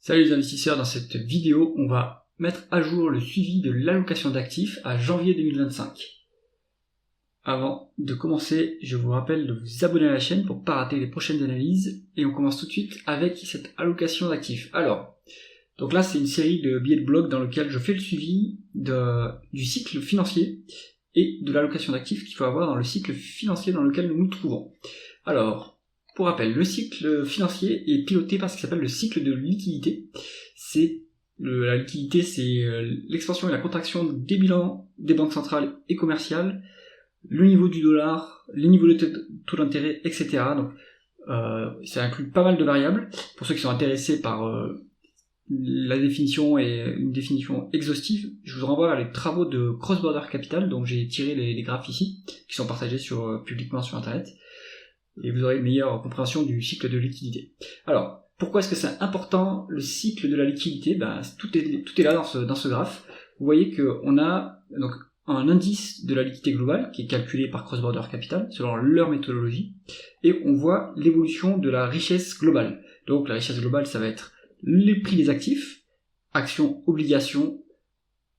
Salut les investisseurs, dans cette vidéo, on va mettre à jour le suivi de l'allocation d'actifs à janvier 2025. Avant de commencer, je vous rappelle de vous abonner à la chaîne pour ne pas rater les prochaines analyses et on commence tout de suite avec cette allocation d'actifs. Alors, donc là c'est une série de billets de blog dans lequel je fais le suivi du cycle financier et de l'allocation d'actifs qu'il faut avoir dans le cycle financier dans lequel nous nous trouvons. Alors, pour rappel, le cycle financier est piloté par ce qui s'appelle le cycle de liquidité. La liquidité, c'est l'expansion et la contraction des bilans des banques centrales et commerciales, le niveau du dollar, les niveaux de taux d'intérêt, etc. Donc, ça inclut pas mal de variables. Pour ceux qui sont intéressés par la définition et une définition exhaustive, je vous renvoie vers les travaux de Cross Border Capital, dont j'ai tiré les graphes ici, qui sont partagés publiquement sur Internet. Et vous aurez une meilleure compréhension du cycle de liquidité. Alors, pourquoi est-ce que c'est important le cycle de la liquidité ? Tout est là dans ce graphe. Vous voyez qu'on a donc un indice de la liquidité globale qui est calculé par Cross Border Capital selon leur méthodologie, et on voit l'évolution de la richesse globale. Donc la richesse globale, ça va être les prix des actifs, actions, obligations,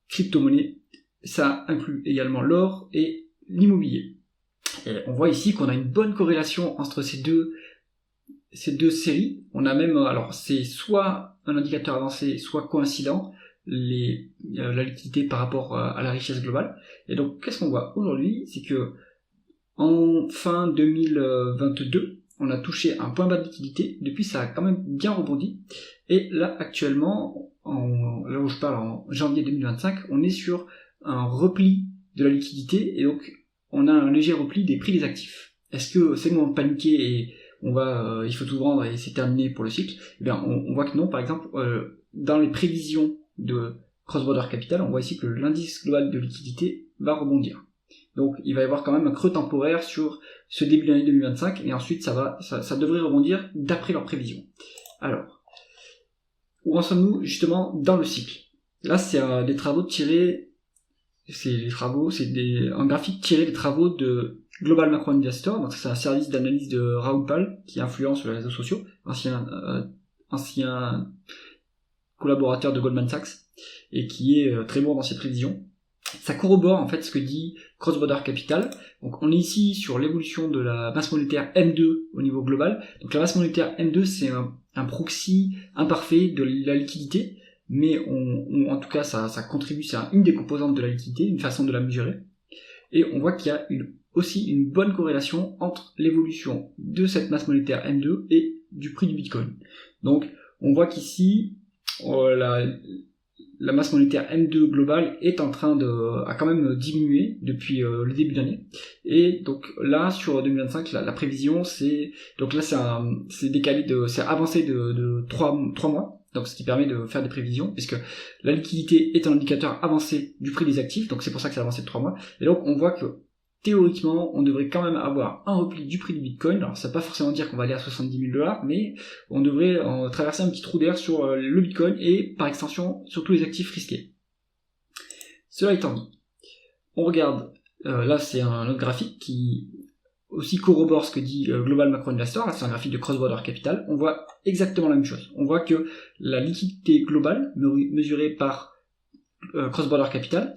crypto-monnaies. Ça inclut également l'or et l'immobilier. Et on voit ici qu'on a une bonne corrélation entre ces deux séries. On a même, alors c'est soit un indicateur avancé, soit coïncident, la liquidité par rapport à la richesse globale. Et donc, qu'est-ce qu'on voit aujourd'hui ? C'est que en fin 2022, on a touché un point bas de liquidité. Depuis, ça a quand même bien rebondi. Et là, actuellement, là où je parle en janvier 2025, on est sur un repli de la liquidité, et donc on a un léger repli des prix des actifs. Est-ce que c'est le moment de paniquer et il faut tout vendre et c'est terminé pour le cycle ? Eh bien, on voit que non. Par exemple, dans les prévisions de Cross Border Capital, on voit ici que l'indice global de liquidité va rebondir. Donc, il va y avoir quand même un creux temporaire sur ce début d'année 2025, et ensuite ça devrait rebondir d'après leurs prévisions. Alors, où en sommes-nous justement dans le cycle ? Là, c'est des travaux tirés. Un graphique tiré des travaux de Global Macro Investor. Donc c'est un service d'analyse de Raoul Pal qui influence sur les réseaux sociaux, ancien collaborateur de Goldman Sachs, et qui est très bon dans ses prévisions. Ça corrobore en fait ce que dit Cross Border Capital. Donc on est ici sur l'évolution de la masse monétaire M2 au niveau global. Donc la masse monétaire M2, c'est un proxy imparfait de la liquidité, mais en tout cas ça contribue, c'est une des composantes de la liquidité, une façon de la mesurer. Et on voit qu'il y a aussi une bonne corrélation entre l'évolution de cette masse monétaire M2 et du prix du Bitcoin. Donc on voit qu'ici la masse monétaire M2 globale a quand même diminué depuis le début d'année. Et donc là, sur 2025, la prévision, c'est avancé de 3 mois. Donc ce qui permet de faire des prévisions, puisque la liquidité est un indicateur avancé du prix des actifs, donc c'est pour ça que c'est avancé de 3 mois. Et donc on voit que théoriquement, on devrait quand même avoir un repli du prix du Bitcoin. Alors ça ne veut pas forcément dire qu'on va aller à 70 000 $, mais on devrait traverser un petit trou d'air sur le Bitcoin et par extension sur tous les actifs risqués. Cela étant dit, on regarde, là c'est un autre graphique qui aussi corrobore ce que dit Global Macro Investor. Là c'est un graphique de Cross Border Capital. On voit exactement la même chose. On voit que la liquidité globale mesurée par Cross Border Capital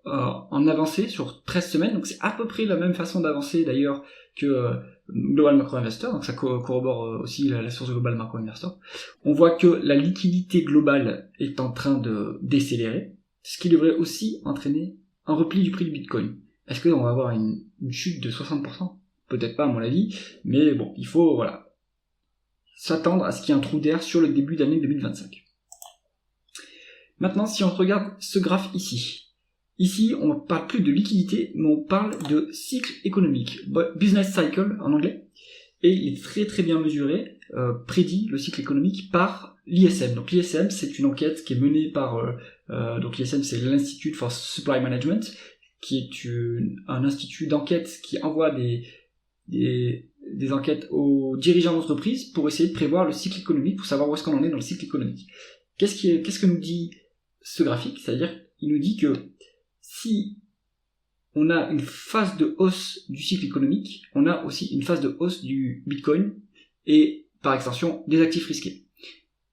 en avancée sur 13 semaines, donc c'est à peu près la même façon d'avancer d'ailleurs que Global Macro Investor, donc ça corrobore aussi la source Global Macro Investor. On voit que la liquidité globale est en train de décélérer, ce qui devrait aussi entraîner un repli du prix du Bitcoin. Est-ce qu'on va avoir une chute de 60% ? Peut-être pas à mon avis, mais bon, il faut s'attendre à ce qu'il y ait un trou d'air sur le début d'année 2025. Maintenant, si on regarde ce graphe ici on ne parle plus de liquidité, mais on parle de cycle économique, business cycle en anglais, et il est très très bien mesuré, prédit le cycle économique par l'ISM. Donc l'ISM, c'est une enquête qui est menée par, donc l'ISM c'est l'Institute for Supply Management, qui est un institut d'enquête qui envoie des enquêtes aux dirigeants d'entreprise pour essayer de prévoir le cycle économique, pour savoir où est-ce qu'on en est dans le cycle économique. Qu'est-ce que nous dit ce graphique ? C'est-à-dire qu'il nous dit que si on a une phase de hausse du cycle économique, on a aussi une phase de hausse du Bitcoin et par extension des actifs risqués.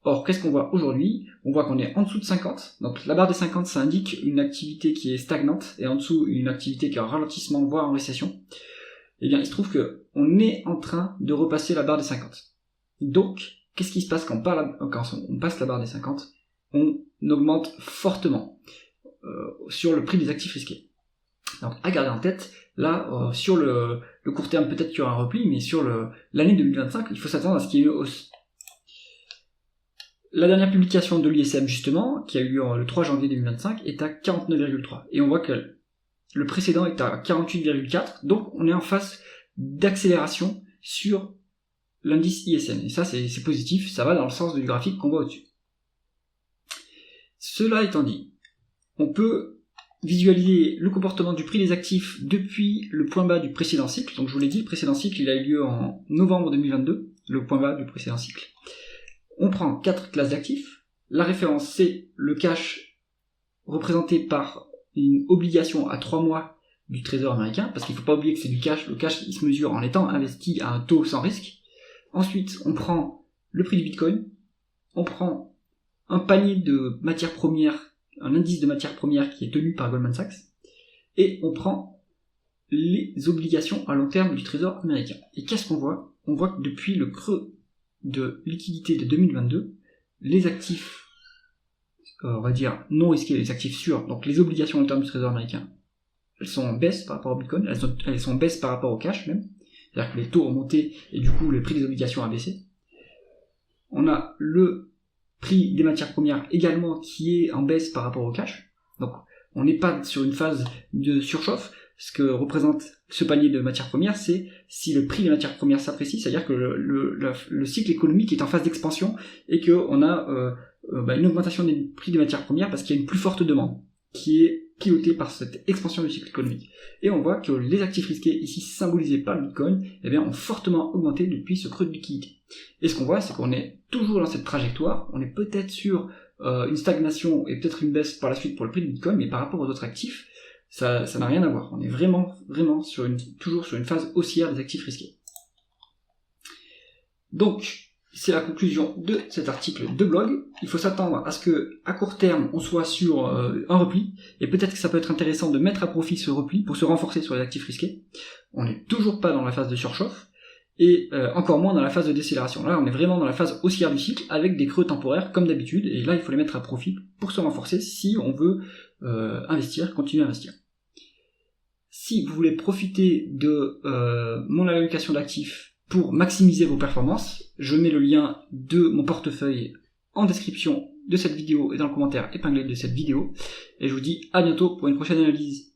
Or, qu'est-ce qu'on voit aujourd'hui? On voit qu'on est en dessous de 50. Donc la barre des 50, ça indique une activité qui est stagnante, et en dessous, une activité qui est en ralentissement, voire en récession. Eh bien, il se trouve que on est en train de repasser la barre des 50. Donc, qu'est-ce qui se passe quand on passe la barre des 50? On augmente fortement sur le prix des actifs risqués. Donc, à garder en tête, là, sur le court terme, peut-être qu'il y aura un repli, mais sur l'année 2025, il faut s'attendre à ce qu'il y ait une hausse. La dernière publication de l'ISM, justement, qui a eu lieu le 3 janvier 2025, est à 49,3. Et on voit que le précédent est à 48,4. Donc, on est en phase d'accélération sur l'indice ISM. Et ça, c'est positif. Ça va dans le sens du graphique qu'on voit au-dessus. Cela étant dit, on peut visualiser le comportement du prix des actifs depuis le point bas du précédent cycle. Donc, je vous l'ai dit, le précédent cycle, il a eu lieu en novembre 2022, le point bas du précédent cycle. On prend 4 classes d'actifs. La référence, c'est le cash représenté par une obligation à 3 mois du Trésor américain, parce qu'il ne faut pas oublier que c'est du cash. Le cash, il se mesure en étant investi à un taux sans risque. Ensuite, on prend le prix du Bitcoin. On prend un panier de matières premières, un indice de matières premières qui est tenu par Goldman Sachs. Et on prend les obligations à long terme du Trésor américain. Et qu'est-ce qu'on voit? On voit que depuis le creux de liquidité de 2022, les actifs, on va dire non risqués, les actifs sûrs, donc les obligations à long terme du Trésor américain, elles sont en baisse par rapport au Bitcoin, elles sont en baisse par rapport au cash même, c'est-à-dire que les taux ont monté et du coup le prix des obligations a baissé. On a le prix des matières premières également qui est en baisse par rapport au cash, donc on n'est pas sur une phase de surchauffe. Ce que représente ce panier de matières premières, c'est si le prix des matières premières s'apprécie, c'est-à-dire que le cycle économique est en phase d'expansion et qu'on a une augmentation des prix des matières premières parce qu'il y a une plus forte demande qui est pilotée par cette expansion du cycle économique. Et on voit que les actifs risqués, ici symbolisés par le Bitcoin, eh bien, ont fortement augmenté depuis ce creux de liquidité. Et ce qu'on voit, c'est qu'on est toujours dans cette trajectoire, on est peut-être sur une stagnation et peut-être une baisse par la suite pour le prix du Bitcoin, mais par rapport aux autres actifs, ça n'a rien à voir. On est vraiment toujours sur une phase haussière des actifs risqués. Donc, c'est la conclusion de cet article de blog. Il faut s'attendre à ce que, à court terme, on soit sur un repli, et peut-être que ça peut être intéressant de mettre à profit ce repli pour se renforcer sur les actifs risqués. On n'est toujours pas dans la phase de surchauffe, et encore moins dans la phase de décélération. Là, on est vraiment dans la phase haussière du cycle, avec des creux temporaires, comme d'habitude, et là, il faut les mettre à profit pour se renforcer si on veut continuer à investir. Si vous voulez profiter de mon allocation d'actifs pour maximiser vos performances, je mets le lien de mon portefeuille en description de cette vidéo et dans le commentaire épinglé de cette vidéo. Et je vous dis à bientôt pour une prochaine analyse.